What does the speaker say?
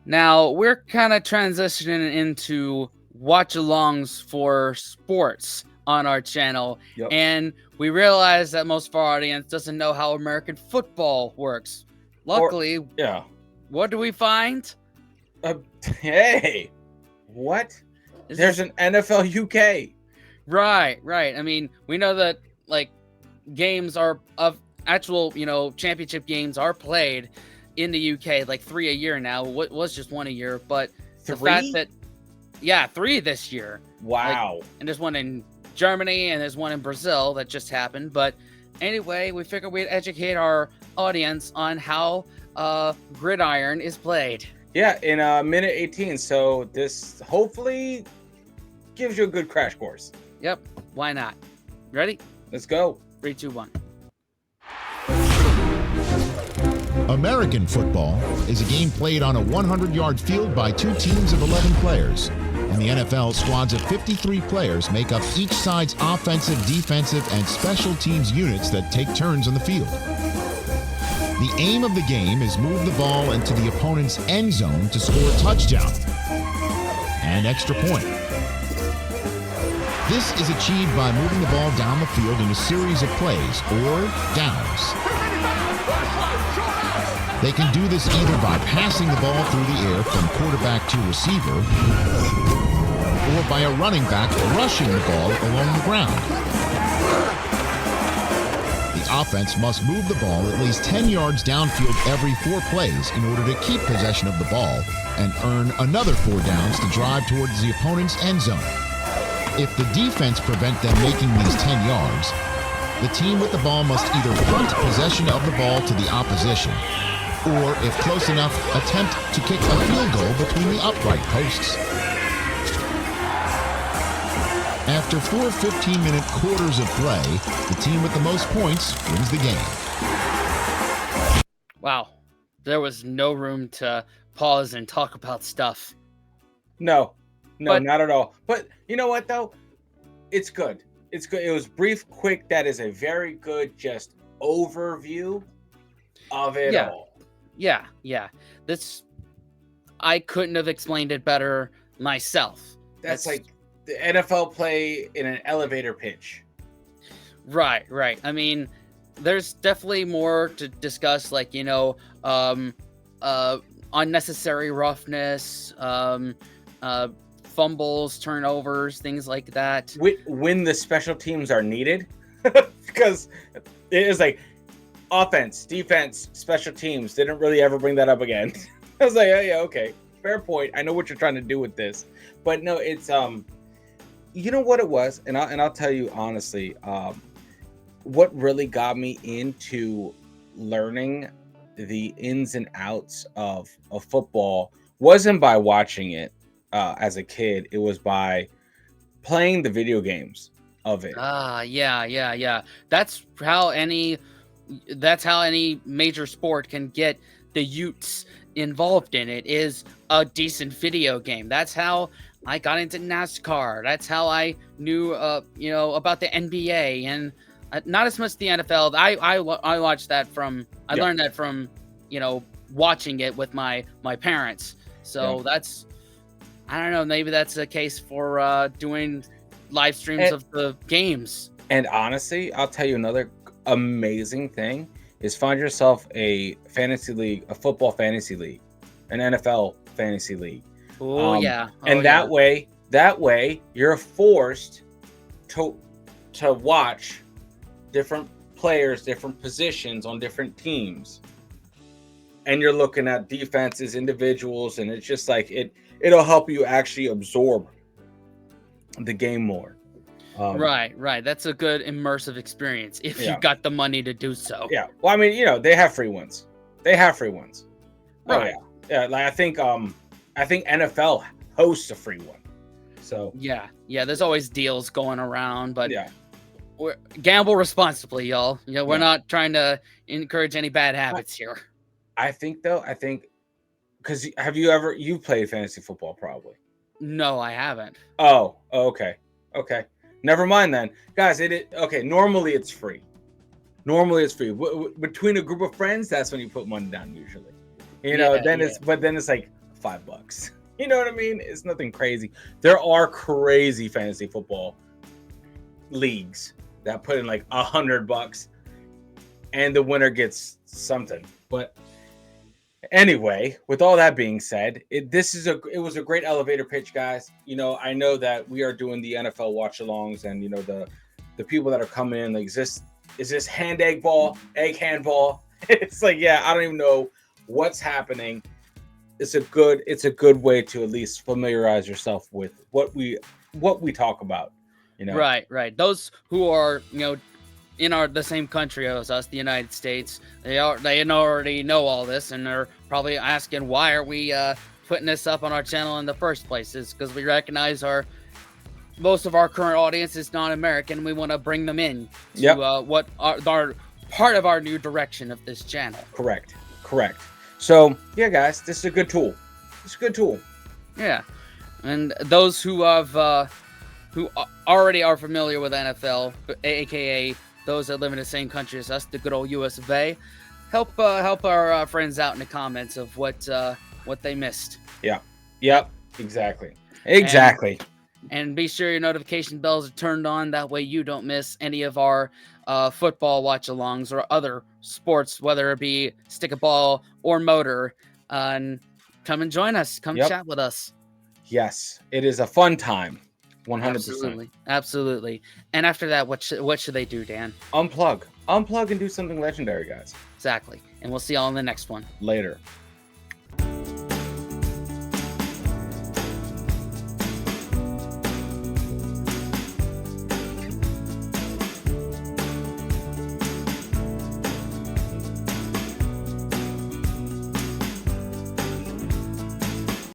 Now, we're kind of transitioning into watch-alongs for sports on our channel, Yep. and we realize that most of our audience doesn't know how American football works. Luckily, Yeah. what do we find? Hey, what? There's an NFL UK. Right. I mean, we know that like games are of actual, championship games are played in the UK, like 3 a year now. What was just 1 a year, but the fact 3? that 3 this year. Wow. And there's one in Germany and there's one in Brazil that just happened. But anyway, we figured we'd educate our audience on how gridiron is played. Yeah, in minute 18. So this hopefully gives you a good crash course. Yep. Why not? Ready? Let's go. 3, 2, 1. American football is a game played on a 100-yard field by 2 teams of 11 players. In the NFL, squads of 53 players make up each side's offensive, defensive, and special teams units that take turns on the field. The aim of the game is move the ball into the opponent's end zone to score a touchdown and extra point. This is achieved by moving the ball down the field in a series of plays or downs. They can do this either by passing the ball through the air from quarterback to receiver or by a running back rushing the ball along the ground. The offense must move the ball at least 10 yards downfield every 4 plays in order to keep possession of the ball and earn another 4 downs to drive towards the opponent's end zone. If the defense prevent them making these 10 yards, the team with the ball must either punt possession of the ball to the opposition, or, if close enough, attempt to kick a field goal between the upright posts. After 4 15-minute quarters of play, the team with the most points wins the game. Wow. There was no room to pause and talk about stuff. No, not at all. But you know what, though? It's good. It's good. It was brief, quick. That is a very good just overview of it all. Yeah. I couldn't have explained it better myself. That's like the NFL play in an elevator pitch. Right. I mean, there's definitely more to discuss, like, unnecessary roughness, fumbles, turnovers, things like that. When the special teams are needed, because it is like offense, defense, special teams. They didn't really ever bring that up again. I was like, oh, yeah, okay, fair point. I know what you're trying to do with this, but no, it's you know what it was, and I'll tell you honestly, what really got me into learning the ins and outs of football wasn't by watching it as a kid. It was by playing the video games of it. Yeah. That's how any major sport can get the youths involved in it, is a decent video game. That's how I got into NASCAR. That's how I knew about the NBA, and not as much the NFL. I watched that from learned that from watching it with my parents. So that's, I don't know, maybe that's a case for doing live streams of the games. And honestly, I'll tell you another amazing thing is find yourself a fantasy league, a football fantasy league, an NFL fantasy league. That way you're forced to watch different players, different positions on different teams. And you're looking at defenses, individuals, and it's just like it'll help you actually absorb the game more. Right. That's a good immersive experience if you've got the money to do so. Yeah. Well, I mean, they have free ones. Right. Oh, yeah. Like I think NFL hosts a free one. So yeah. There's always deals going around, but gamble responsibly, y'all. We're not trying to encourage any bad habits here. I think because you've played fantasy football probably? No, I haven't. Oh, okay. Never mind then, guys. Normally it's free. Between a group of friends, that's when you put money down usually. Then it's like $5. You know what I mean? It's nothing crazy. There are crazy fantasy football leagues that put in like $100 and the winner gets something. But anyway, with all that being said, it was a great elevator pitch, guys. You know, I know that we are doing the NFL watch alongs, and you know the people that are coming in, like, is this hand egg ball, egg handball? It's like, yeah, I don't even know what's happening. It's a good way to at least familiarize yourself with what we talk about. You know, Right. Those who are, you know, in the same country as us, the United States, they already know all this, and they're probably asking, why are we putting this up on our channel in the first place? It's because we recognize most of our current audience is non-American. We want to bring them in to what our part of our new direction of this channel. Correct. So yeah, guys, this is a good tool. Yeah, and those who already are familiar with NFL, aka those that live in the same country as us, the good old US of A, help our friends out in the comments of what they missed. Yeah. Yep. Exactly. And be sure your notification bells are turned on. That way you don't miss any of our football watch-alongs or other sports, whether it be stick a ball or motor. And come and join us. Come chat with us. Yes, it is a fun time. 100%. Absolutely. And after that, what should they do, Dan? Unplug and do something legendary, guys. Exactly. And we'll see y'all in the next one. Later.